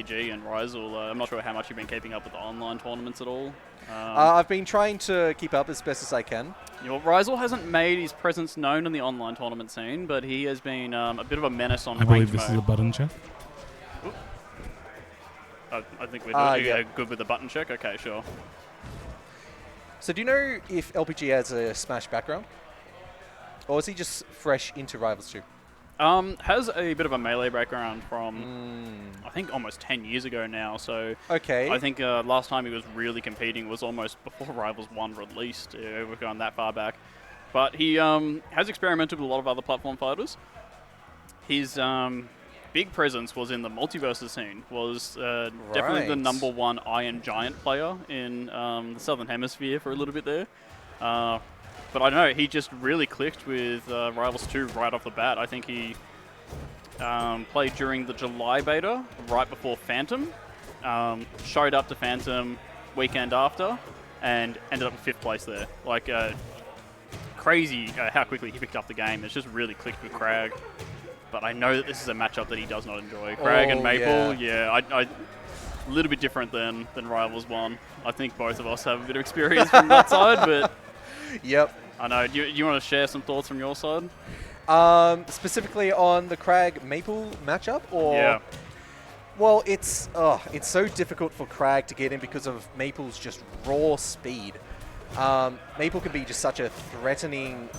LPG and Ryzuul. I'm not sure how much you've been keeping up with the online tournaments at all. I've been trying to keep up as best as I can. You know, Ryzuul hasn't made his presence known in the online tournament scene, but he has been a bit of a menace on ranked mode. I believe this is a button check. I think we're doing good with the button check. Okay, sure. So do you know if LPG has a Smash background? Or is he just fresh into Rivals 2? Has a bit of a melee background from, I think, almost 10 years ago now. So okay. I think last time he was really competing was almost before Rivals 1 released. We're going that far back. But he has experimented with a lot of other platform fighters. His big presence was in the multiverses scene, was definitely the #1 Iron Giant player in the Southern Hemisphere for a little bit there. But I don't know, he just really clicked with Rivals 2 right off the bat. I think he played during the July beta, right before Phantom, showed up to Phantom weekend after, and ended up in 5th place there. Like, crazy how quickly he picked up the game. It's just really clicked with Kragg. But I know that this is a matchup that he does not enjoy. Kragg and Maypul, a little bit different than Rivals 1. I think both of us have a bit of experience from that side, but... Yep. I know. Do you want to share some thoughts from your side? Specifically on the Kragg Maypul matchup, or yeah. Well, it's so difficult for Kragg to get in because of Maypul's just raw speed. Maypul can be just such a threatening,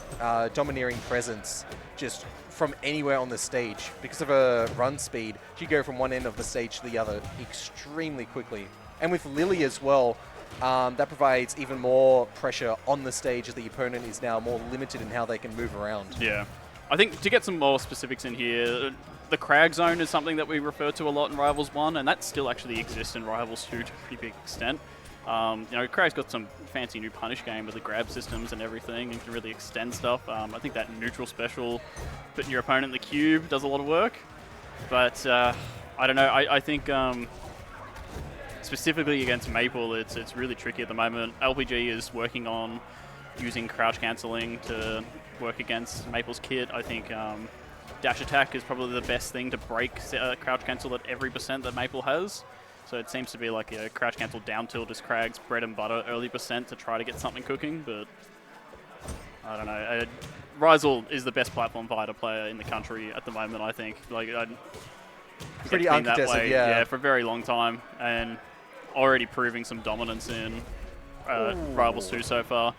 domineering presence just from anywhere on the stage. Because of her run speed, she go from one end of the stage to the other extremely quickly. And with Lily as well, that provides even more pressure on the stage as the opponent is now more limited in how they can move around. Yeah. I think to get some more specifics in here, the Kragg zone is something that we refer to a lot in Rivals 1, and that still actually exists in Rivals 2 to a pretty big extent. Kragg's got some fancy new punish game with the grab systems and everything, and can really extend stuff. I think that neutral special, putting your opponent in the cube, does a lot of work. But I don't know, I think... specifically against Maypul, it's really tricky at the moment. LPG is working on using crouch cancelling to work against Maypul's kit. I think dash attack is probably the best thing to break crouch cancel at every percent that Maypul has. So it seems to be like a crouch cancel down tilt is Kragg's bread and butter early percent to try to get something cooking, but I don't know. Ryzuul is the best platform fighter player in the country at the moment, I think. Like, pretty uncontested, yeah, for a very long time, and already proving some dominance in Rivals 2 so far.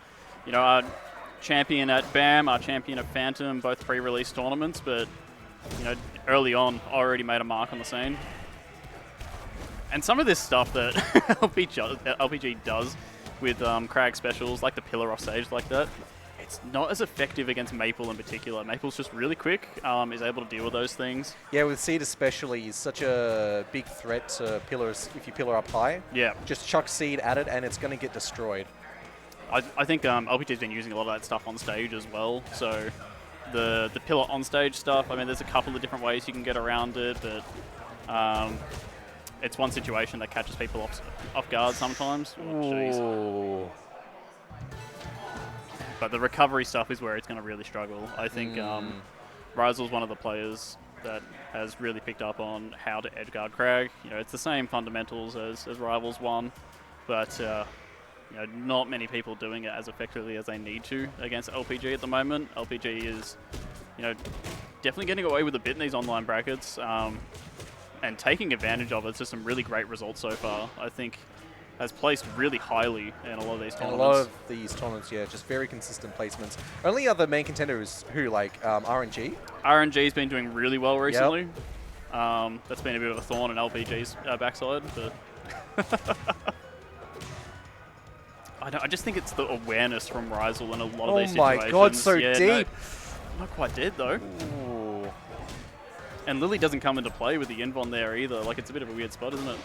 You know, our champion at BAM, our champion at Phantom, both pre-release tournaments, but, you know, early on, already made a mark on the scene. And some of this stuff that LPG does with Kragg specials, like the pillar off stage like that, it's not as effective against Maypul in particular. Maypul's just really quick, is able to deal with those things. Yeah, with Seed especially, he's such a big threat to pillars if you pillar up high. Yeah. Just chuck Seed at it and it's going to get destroyed. I think LPG's been using a lot of that stuff on stage as well. So the pillar on stage stuff, I mean, there's a couple of different ways you can get around it, but it's one situation that catches people off guard sometimes. Oh, but the recovery stuff is where it's going to really struggle. I think Ryzuul's one of the players that has really picked up on how to edgeguard Kragg. You know, it's the same fundamentals as Rivals 1, but you know, not many people doing it as effectively as they need to against LPG at the moment. LPG is, you know, definitely getting away with a bit in these online brackets, and taking advantage of it to some really great results so far. I think has placed really highly in a lot of these tournaments. In a lot of these tournaments, yeah, just very consistent placements. Only other main contenders who, like RNG? RNG's been doing really well recently. Yep. That's been a bit of a thorn in LPG's backside, but I just think it's the awareness from Ryzuul in a lot of these situations. Oh my god, so deep! No, not quite dead though. Ooh. And Lily doesn't come into play with the Invon there either. Like, it's a bit of a weird spot, isn't it?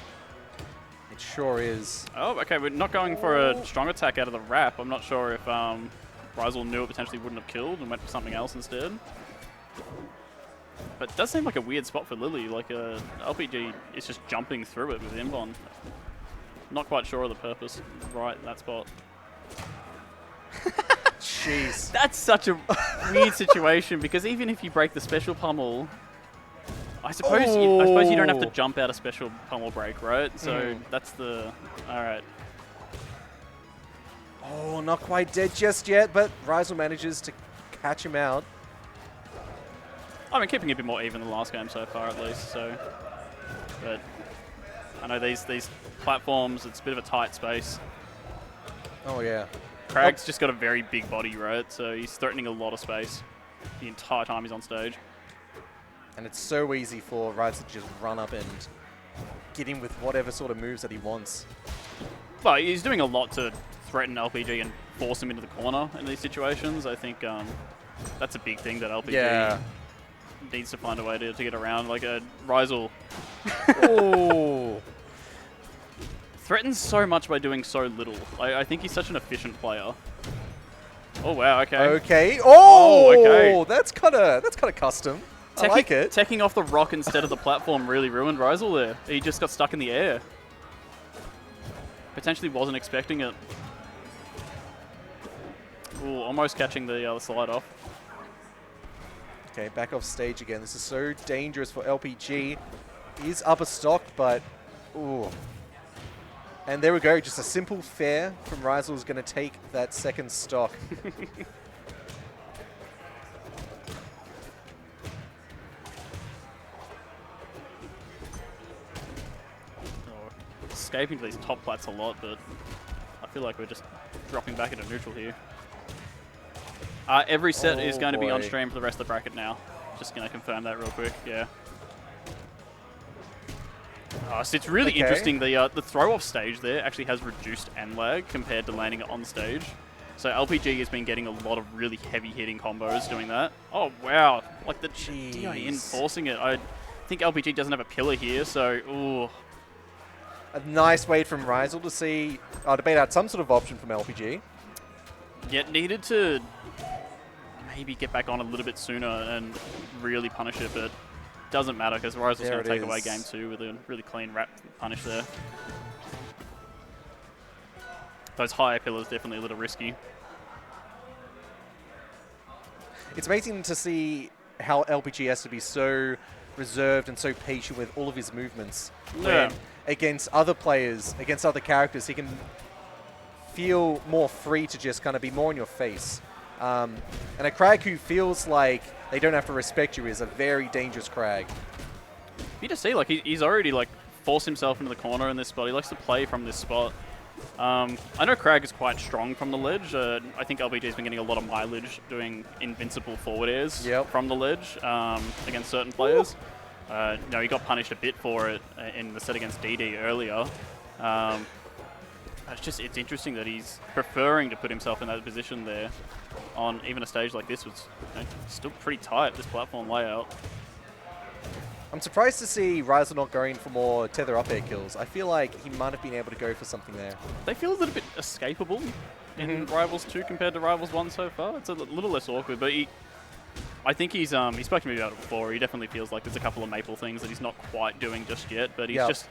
It sure is. Oh, okay, we're not going for a strong attack out of the wrap. I'm not sure if Ryzuul knew it potentially wouldn't have killed and went for something else instead. But it does seem like a weird spot for Lily. Like, LPG is just jumping through it with Invon. Not quite sure of the purpose right in that spot. Jeez. That's such a weird situation, because even if you break the special pummel, suppose you don't have to jump out a special pummel break, right? So that's the... Alright. Oh, not quite dead just yet, but Ryzuul manages to catch him out. I mean, keeping it a bit more even than the last game so far, at least. So, but I know these platforms, it's a bit of a tight space. Oh, yeah. Kragg's just got a very big body, right? So he's threatening a lot of space the entire time he's on stage. And it's so easy for Ryzuul to just run up and get him with whatever sort of moves that he wants. Well, he's doing a lot to threaten LPG and force him into the corner in these situations. I think that's a big thing that LPG needs to find a way to get around. Like a Ryzuul. Oh. Threatens so much by doing so little. I think he's such an efficient player. Oh wow, okay. Okay. Oh, okay. That's kind of custom. I like it. Teching off the rock instead of the platform really ruined Ryzuul there. He just got stuck in the air. Potentially wasn't expecting it. Ooh, almost catching the slide off. Okay, back off stage again. This is so dangerous for LPG. He's up a stock, but ooh. And there we go. Just a simple fair from Ryzuul is going to take that second stock. Escaping to these top plats a lot, but I feel like we're just dropping back into neutral here. Every set is going to be on stream for the rest of the bracket now. Just going to confirm that real quick, yeah. So it's really interesting. The throw-off stage there actually has reduced end lag compared to landing it on stage. So LPG has been getting a lot of really heavy-hitting combos doing that. Oh, wow. Like the DI enforcing it. I think LPG doesn't have a pillar here, so, ooh. A nice wait from Ryzuul to see, to bait out some sort of option from LPG. Yet needed to maybe get back on a little bit sooner and really punish it, but doesn't matter because Ryzuul's going to take away game 2 with a really clean wrap punish there. Those higher pillars definitely a little risky. It's amazing to see how LPG has to be so reserved and so patient with all of his movements. Yeah. When against other players, against other characters, he can feel more free to just kind of be more in your face. And a Kragg who feels like they don't have to respect you is a very dangerous Kragg. You just see, like, he's already, like, forced himself into the corner in this spot. He likes to play from this spot. I know Kragg is quite strong from the ledge. I think LPG's been getting a lot of mileage doing invincible forward airs from the ledge against certain players. No, he got punished a bit for it in the set against DD earlier. It's interesting that he's preferring to put himself in that position there on even a stage like this, which still pretty tight, this platform layout. I'm surprised to see Ryzuul not going for more tether up air kills. I feel like he might have been able to go for something there. They feel a little bit escapable in Rivals 2 compared to Rivals 1 so far. It's a little less awkward, but I think he's spoken to me about it before. He definitely feels like there's a couple of Maypul things that he's not quite doing just yet, but he's just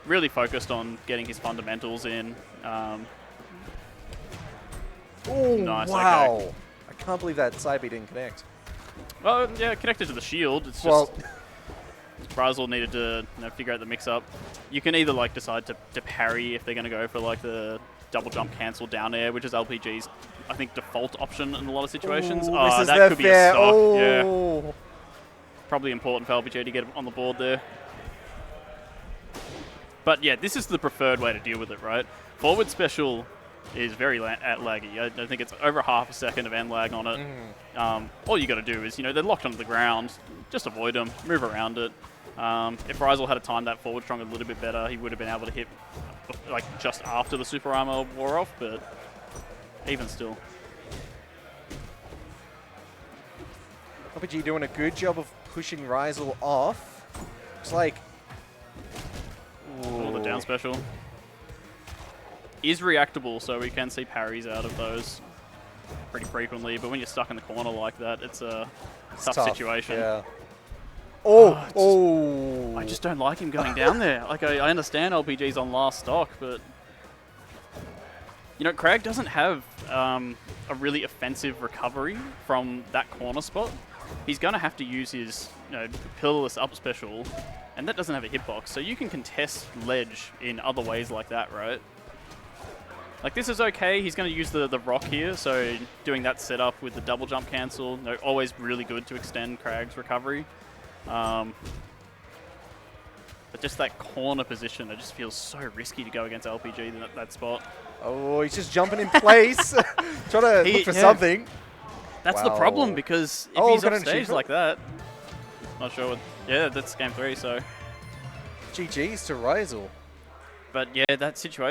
really focused on getting his fundamentals in. Oh, nice, wow. okay. I can't believe that side B didn't connect. Well, yeah, connected to the shield. It's just Ryzuul needed to figure out the mix-up. You can either like decide to parry if they're going to go for like the double jump cancel down air, which is LPG's, I think, default option in a lot of situations. Ooh, that could be a stock. Oh. Yeah. Probably important for LPG to get on the board there. But yeah, this is the preferred way to deal with it, right? Forward special is very laggy. I think it's over half a second of end lag on it. All you got to do is, they're locked onto the ground. Just avoid them, move around it. If Ryzuul had timed that forward strong a little bit better, he would have been able to hit like just after the super armor wore off, but even still. LPG doing a good job of pushing Ryzuul off. It's like... Oh, the down special. Is reactable, so we can see parries out of those pretty frequently, but when you're stuck in the corner like that, it's a tough situation. Yeah. I just don't like him going down there. Like, I understand LPG's on last stock, but Kragg doesn't have a really offensive recovery from that corner spot. he's going to have to use his pillarless up special, and that doesn't have a hitbox, so you can contest ledge in other ways like that, right? Like, this is okay. He's going to use the rock here, so doing that setup with the double jump cancel, always really good to extend Kragg's recovery. But just that corner position, it just feels so risky to go against LPG in that spot. Oh, he's just jumping in place, trying to look for something. That's the problem, because if he's on stage like that, not sure what... Yeah, that's game 3, so... GG's to Ryzuul. But yeah, that situation...